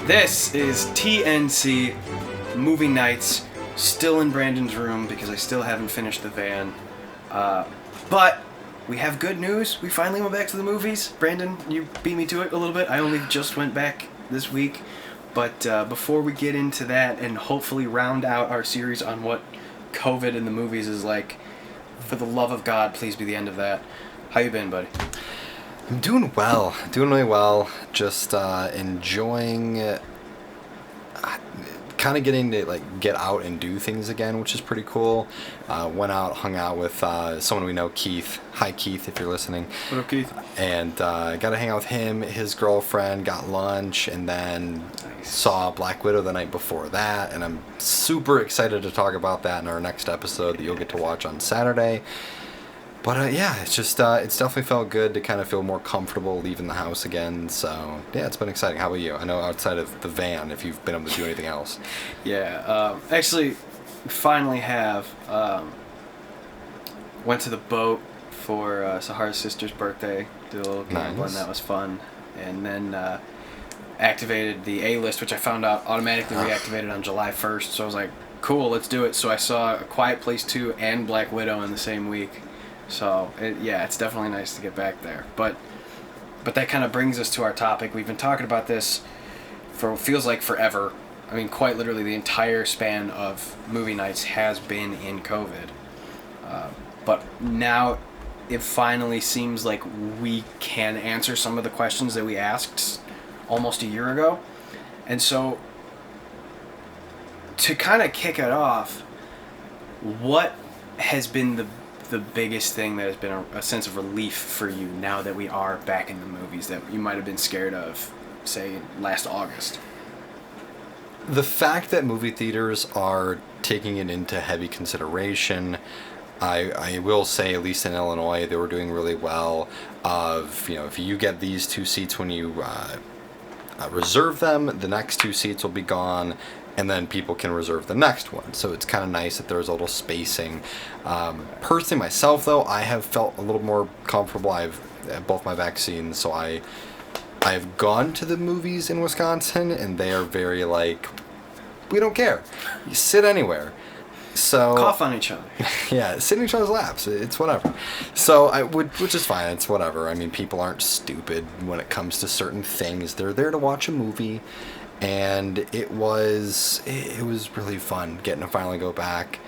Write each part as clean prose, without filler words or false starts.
This is TNC Movie Nights, still in Brandon's room because I still haven't finished the van. But we have good news. We finally went back to the movies. Brandon, you beat me to it a little bit. I only just went back this week. But before we get into that and hopefully round out our series on what COVID in the movies is like, for the love of God, please be the end of that. How you been, buddy? I'm doing well. Doing really well. Just enjoying kind of getting to get out and do things again, which is pretty cool. Went out, hung out with someone we know, Keith. Hi, Keith, if you're listening. What up, Keith? And got to hang out with him, his girlfriend, got lunch, and then saw Black Widow the night before that. And I'm super excited to talk about that in our next episode that you'll get to watch on Saturday. But yeah, it's just, it's definitely felt good to kind of feel more comfortable leaving the house again. So yeah, it's been exciting. How about you? I know outside of the van, if you've been able to do anything else. Yeah, actually, finally have. Went to the boat for Sahara's sister's birthday. Did a little gambling. Nice. That was fun. And then activated the A-list, which I found out automatically reactivated on July 1st. So I was like, cool, let's do it. So I saw A Quiet Place 2 and Black Widow in the same week. So, it's definitely nice to get back there. But that kind of brings us to our topic. We've been talking about this for feels like forever. I mean, quite literally the entire span of movie nights has been in COVID. But now it finally seems like we can answer some of the questions that we asked almost a year ago. And so, to kind of kick it off, what has been the biggest thing that has been a sense of relief for you now that we are back in the movies that you might have been scared of, say, last August? The fact that movie theaters are taking it into heavy consideration, I will say, at least in Illinois, they were doing really well. If you get these two seats when you reserve them, the next two seats will be gone, and then people can reserve the next one. So it's kind of nice that there's a little spacing. Personally, myself, though, I have felt a little more comfortable. I've had both my vaccines, so I've gone to the movies in Wisconsin, and they are very we don't care. You sit anywhere. So cough on each other. Yeah, sit in each other's laps. It's whatever. So which is fine. It's whatever. I mean, people aren't stupid when it comes to certain things. They're there to watch a movie. And it was really fun getting to finally go back.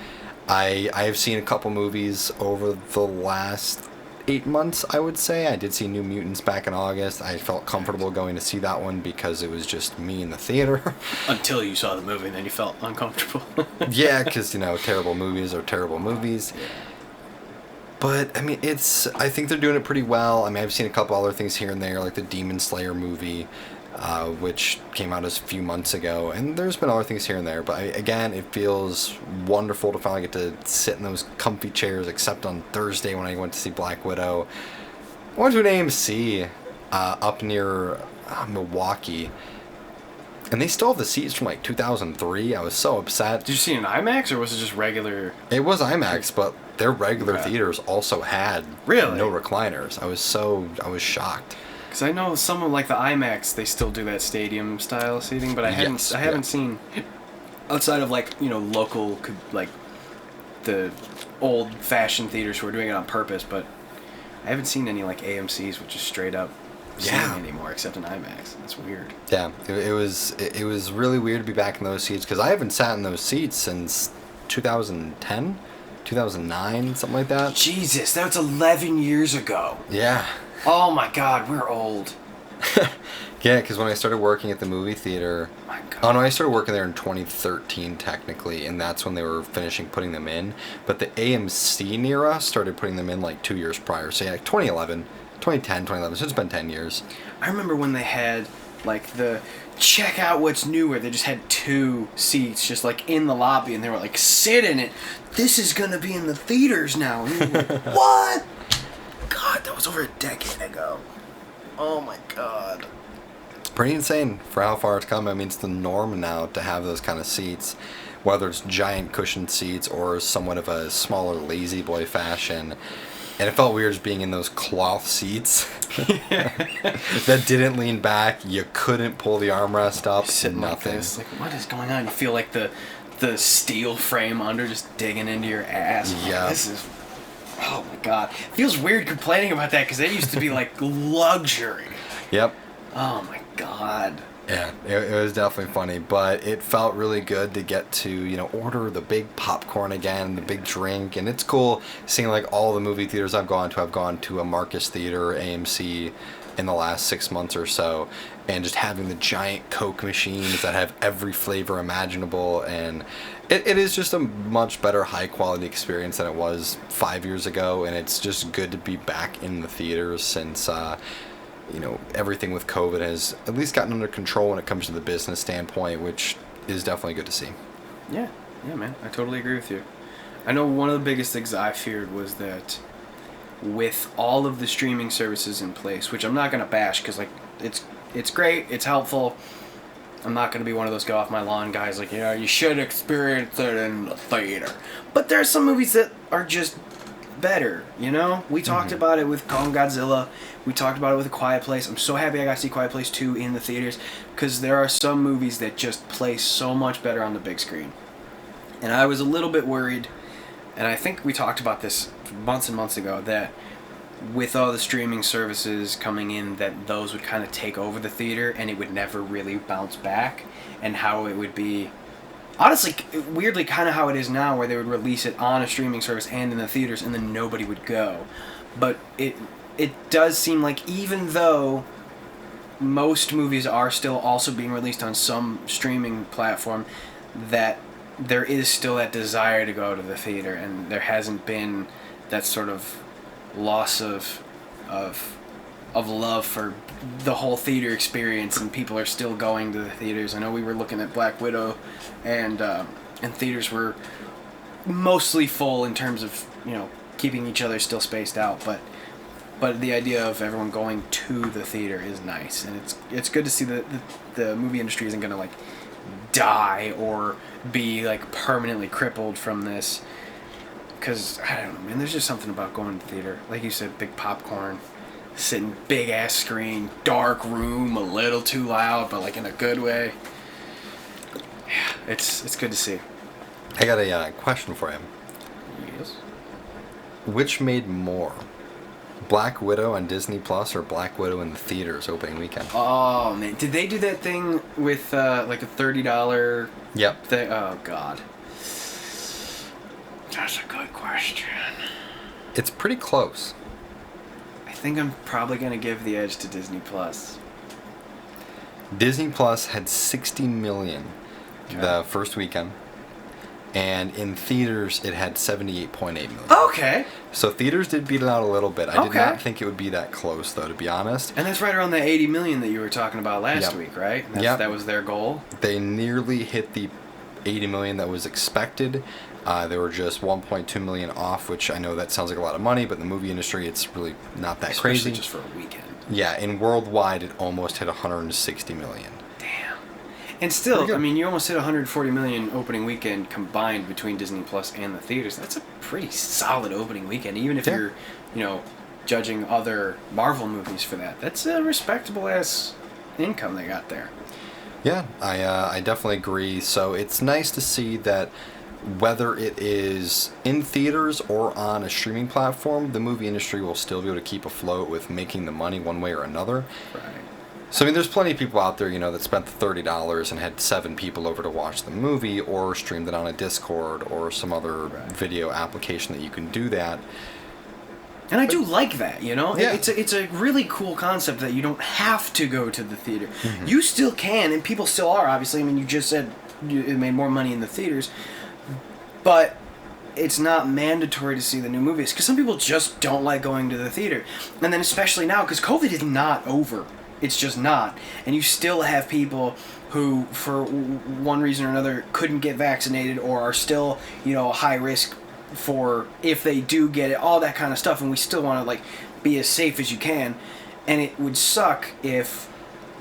I have seen a couple movies over the last 8 months, I would say. I did see New Mutants back in August. I felt comfortable going to see that one because it was just me in the theater. Until you saw the movie, and then you felt uncomfortable. Yeah, because, terrible movies are terrible movies. Yeah. But, I mean, I think they're doing it pretty well. I mean, I've seen a couple other things here and there, like the Demon Slayer movie, which came out a few months ago, and there's been other things here and there, but again, it feels wonderful to finally get to sit in those comfy chairs, except on Thursday when I went to see Black Widow. I went to an AMC up near Milwaukee, and they still have the seats from 2003. I was so upset. Did you see an IMAX, or was it just regular? It was IMAX, but their regular theaters also had no recliners. I was shocked. Because I know some of the IMAX, they still do that stadium style seating, but I haven't seen outside of local the old fashioned theaters who are doing it on purpose, but I haven't seen any AMCs which is straight up seating anymore except in IMAX. That's weird. Yeah, it was really weird to be back in those seats because I haven't sat in those seats since 2010, 2009, something like that. Jesus, that's 11 years ago. Yeah. Oh my God, we're old. Yeah, because when I started working at the movie theater... My God. Oh no, I started working there in 2013 technically, and that's when they were finishing putting them in. But the AMC near us started putting them in 2 years prior. So yeah, 2011, 2010, 2011, so it's been 10 years. I remember when they had the check out what's new where they just had 2 seats just in the lobby, and they were sit in it. This is going to be in the theaters now. And you were what? God, that was over a decade ago. Oh my God. It's pretty insane for how far it's come. I mean, it's the norm now to have those kind of seats, whether it's giant cushioned seats or somewhat of a smaller lazy boy fashion. And it felt weird just being in those cloth seats that didn't lean back. You couldn't pull the armrest up. Sitting nothing. like this, like what is going on? You feel like the steel frame under just digging into your ass. Yeah. This is, oh my god. It feels weird complaining about that because it used to be like luxury. Yep. Oh my god. Yeah, it was definitely funny, but it felt really good to get to, order the big popcorn again, the big drink, and it's cool seeing like all the movie theaters I've gone to. I've gone to a Marcus Theater, AMC, in the last 6 months or so, and just having the giant Coke machines that have every flavor imaginable, and it is just a much better high quality experience than it was 5 years ago, and it's just good to be back in the theaters since everything with COVID has at least gotten under control when it comes to the business standpoint, which is definitely good to see. Yeah, man, I totally agree with you. I know one of the biggest things I feared was that with all of the streaming services in place, which I'm not going to bash because like it's great, it's helpful. I'm not going to be one of those get off my lawn guys like, you should experience it in the theater. But there are some movies that are just better, We talked about it with Kong Godzilla. We talked about it with A Quiet Place. I'm so happy I got to see Quiet Place 2 in the theaters because there are some movies that just play so much better on the big screen. And I was a little bit worried, and I think we talked about this months and months ago, that with all the streaming services coming in, that those would kind of take over the theater and it would never really bounce back, and how it would be honestly, weirdly, kind of how it is now, where they would release it on a streaming service and in the theaters, and then nobody would go. But it does seem like even though most movies are still also being released on some streaming platform, that there is still that desire to go to the theater, and there hasn't been that sort of loss of love for the whole theater experience, and people are still going to the theaters. I know we were looking at Black Widow, and theaters were mostly full in terms of keeping each other still spaced out, but the idea of everyone going to the theater is nice, and it's good to see that the movie industry isn't going to like die or be like permanently crippled from this, because I don't know, man, there's just something about going to the theater, like you said, big popcorn, sitting big ass screen, dark room, a little too loud, but like in a good way. Yeah, it's good to see. I got a question for you. Yes. Which made more, Black Widow on Disney Plus or Black Widow in the theaters opening weekend? Oh man, did they do that thing with like a $30? Yep. Thing? Oh god. That's a good question. It's pretty close. I think I'm probably gonna give the edge to Disney Plus. Disney Plus had 60 million the first weekend, and in theaters it had 78.8 million. Okay. So theaters did beat it out a little bit. I did Okay. not think it would be that close, though, to be honest. And that's right around the 80 million that you were talking about last week, right? That was their goal. They nearly hit the 80 million that was expected. They were just 1.2 million off, which I know that sounds like a lot of money, but in the movie industry, it's really not that Especially crazy. just for a weekend. Yeah, and worldwide, it almost hit 160 million. Damn. And still, I mean, you almost hit 140 million opening weekend combined between Disney Plus and the theaters. That's a pretty solid opening weekend, even if you're, judging other Marvel movies for that. That's a respectable ass income they got there. Yeah, I definitely agree. So it's nice to see that whether it is in theaters or on a streaming platform, the movie industry will still be able to keep afloat with making the money one way or another. Right. So, I mean, there's plenty of people out there, that spent the $30 and had 7 people over to watch the movie, or streamed it on a Discord or some other video application that you can do that. And I do like that, Yeah. It's a really cool concept that you don't have to go to the theater. Mm-hmm. You still can, and people still are, obviously. I mean, you just said it made more money in the theaters. But it's not mandatory to see the new movies, because some people just don't like going to the theater. And then especially now, because COVID is not over. It's just not. And you still have people who, for one reason or another, couldn't get vaccinated or are still, high risk for if they do get it, all that kind of stuff. And we still want to, be as safe as you can. And it would suck if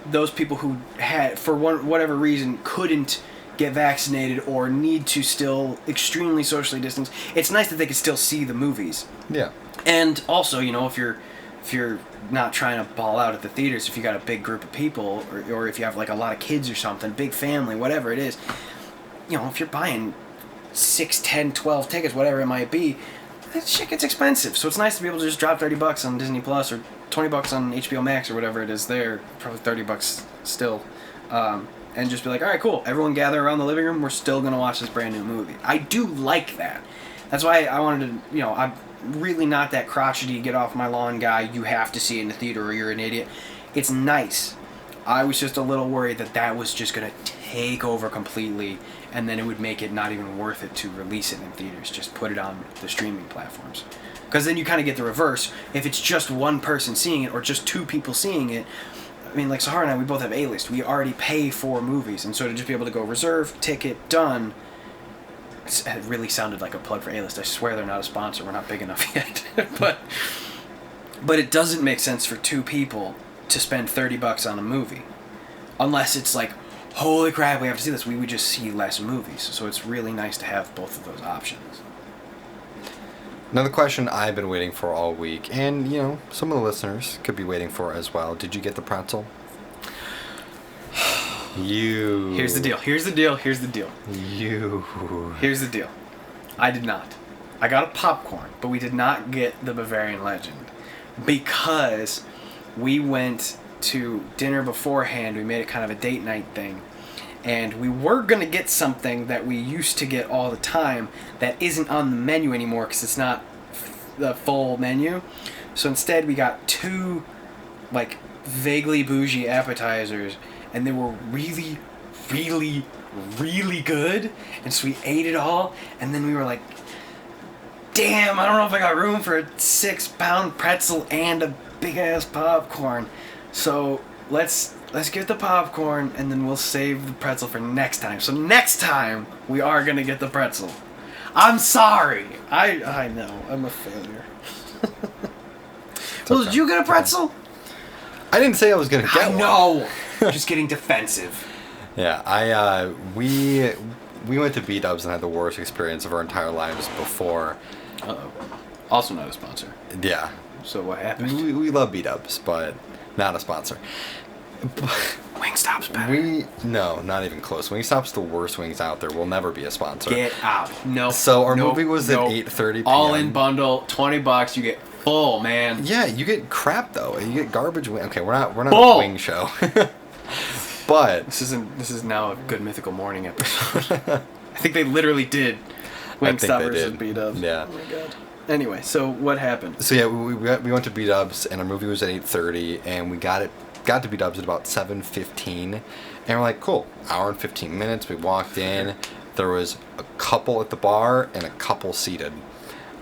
those people who had, for whatever reason, couldn't get vaccinated or need to still extremely socially distance, it's nice that they can still see the movies. Yeah. And also, you know, if you're not trying to ball out at the theaters, if you got a big group of people, or if you have like a lot of kids or something, big family, whatever it is, you know, if you're buying 6, 10, 12 tickets, whatever it might be, that shit gets expensive. So it's nice to be able to just drop $30 on Disney Plus or $20 on HBO Max or whatever it is there, probably $30 still, and just be like, all right, cool, everyone gather around the living room, we're still going to watch this brand new movie. I do like that. That's why I wanted to, you know, I'm really not that crotchety, get off my lawn guy, you have to see it in the theater or you're an idiot. It's nice. I was just a little worried that was just going to take over completely, and then it would make it not even worth it to release it in theaters. Just put it on the streaming platforms. Because then you kind of get the reverse. If it's just one person seeing it or just two people seeing it, I mean, like Sahara and I, we both have A-list. We already pay for movies, and so to just be able to go reserve, ticket, done. It really sounded like a plug for A-list. I swear they're not a sponsor. We're not big enough yet. But it doesn't make sense for two people to spend $30 on a movie. Unless it's like, holy crap, we have to see this. We would just see less movies. So it's really nice to have both of those options. Another question I've been waiting for all week, and, you know, some of the listeners could be waiting for as well. Did you get the pretzel? Here's the deal. Here's the deal. Here's the deal. I did not. I got a popcorn, but we did not get the Bavarian Legend because we went to dinner beforehand. We made it kind of a date night thing. And we were going to get something that we used to get all the time that isn't on the menu anymore because it's not the full menu. So instead we got two, like, vaguely bougie appetizers, and they were really, really, really good. And so we ate it all, and then we were like, damn, I don't know if I got room for a 6-pound pretzel and a big-ass popcorn. So let's get the popcorn, and then we'll save the pretzel for next time. So next time, we are going to get the pretzel. I'm sorry. I know. I'm a failure. Well, did you get a pretzel? I didn't say I was going to get one. I know. I'm just getting defensive. Yeah, we went to B-Dubs and had the worst experience of our entire lives before. Uh-oh. Also not a sponsor. Yeah. So what happened? We love B-Dubs, but not a sponsor. Wingstop's better. No, not even close. Wingstop's the worst wings out there. We'll never be a sponsor. Get out. No. So our movie was at 8:30 p.m. All in bundle, $20. You get full, man. Yeah, you get crap though. You get garbage wing. Okay, we're not full. a wing show. But this is now a Good Mythical Morning episode. I think they literally did Wingstop versus B-Dubs. Yeah. Oh my god. Anyway, so what happened? So yeah, we went to B-Dubs and our movie was at 8:30 and we got to B-Dubs at about 7:15 and we're like, cool, hour and 15 minutes. We walked in. There was a couple at the bar and a couple seated.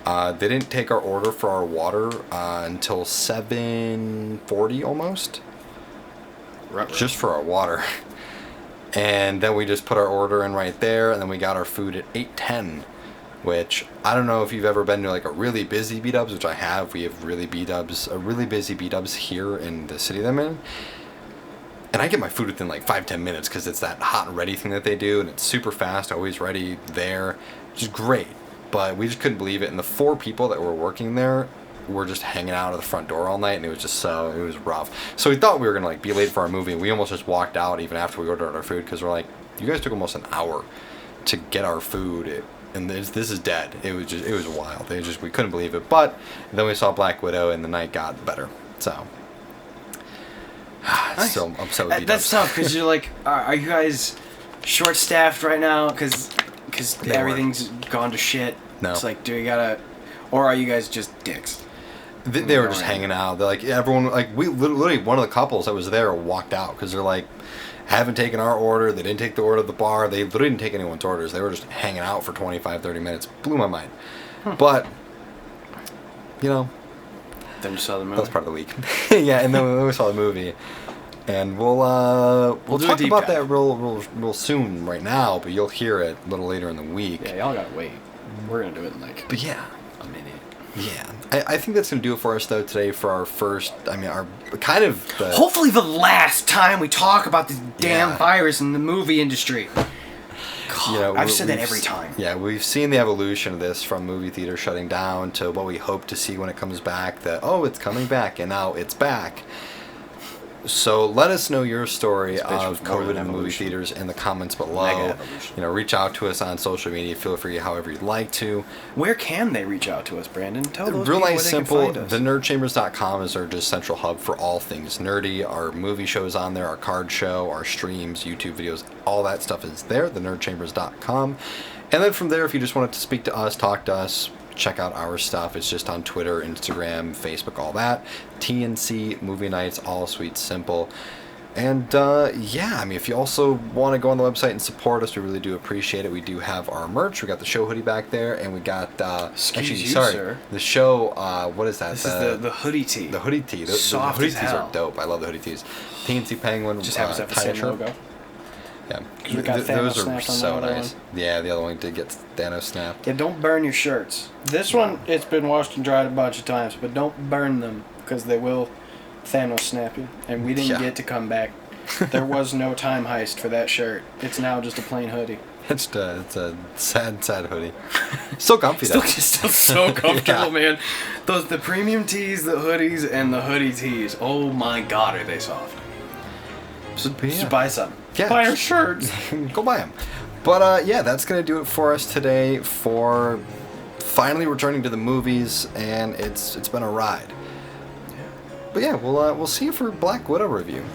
They didn't take our order for our water until 7:40 almost. Right. Just for our water. And then we just put our order in right there, and then we got our food at 8:10, which I don't know if you've ever been to like a really busy B-Dubs, which I have. We have really busy B-Dubs here in the city that I'm in. And I get my food within like 5-10 minutes because it's that hot and ready thing that they do, and it's super fast, always ready there, which is great. But we just couldn't believe it, and the 4 people that were working there were just hanging out at the front door all night, and it was rough. So we thought we were gonna like be late for our movie, and we almost just walked out even after we ordered our food because we're like, you guys took almost an hour to get our food, and this is dead. It was wild. We couldn't believe it. But then we saw Black Widow, and the night got better. So Nice. still upset with B-Dubs. That's tough because you're like, are you guys short-staffed right now? Because everything's gone to shit. No. It's like, do you gotta, or are you guys just dicks? They were just hanging out. They're like, everyone, like, we literally, one of the couples that was there walked out because they're like, haven't taken our order. They didn't take the order of the bar. They literally didn't take anyone's orders. They were just hanging out for 25-30 minutes. Blew my mind. But, you know. Then you saw the movie. That was part of the week. Yeah, and then we saw the movie. And we'll talk about that real soon right now, but you'll hear it a little later in the week. Yeah, y'all gotta wait. We're gonna do it in like But yeah. a minute. Yeah. I think that's going to do it for us, though, today for our first, our kind of... Hopefully the last time we talk about this damn Yeah. virus in the movie industry. I've said that we've every time. Yeah, we've seen the evolution of this from movie theater shutting down to what we hope to see when it comes back. That it's coming back, and now it's back. So let us know your story of COVID in movie theaters in the comments below. Reach out to us on social media. Feel free, however you'd like to. Where can they reach out to us, Brandon? Tell those Real people nice, where simple. they can find us. TheNerdChambers.com is our just central hub for all things nerdy. Our movie shows on there, our card show, our streams, YouTube videos, all that stuff is there. TheNerdChambers.com. And then from there, if you just wanted to speak to us, talk to us, check out our stuff. It's just on Twitter, Instagram, Facebook, all that. TNC Movie Nights, all sweet, simple. And if you also want to go on the website and support us, we really do appreciate it. We do have our merch. We got the show hoodie back there, and we got sir. The show. What is that? This is the hoodie tee. The hoodie tee. Soft the hoodie as tees hell. are dope. I love the hoodie tees. TNC Penguin. Just happens to have the same logo. Yeah, We got Thanos those are snapped on so the other nice. one. Yeah, the other one did get Thanos snapped. Yeah, don't burn your shirts. This one, it's been washed and dried a bunch of times, but don't burn them because they will Thanos snap you. And we didn't get to come back. There was no time heist for that shirt. It's now just a plain hoodie. It's a sad hoodie. Still comfy though. Still so comfortable, man. The premium tees, the hoodies, and the hoodie tees. Oh my God, are they soft? So just buy some. Yeah, buy our shirts. Go buy them. But that's gonna do it for us today for finally returning to the movies, and it's been a ride. But yeah, we'll see you for Black Widow review.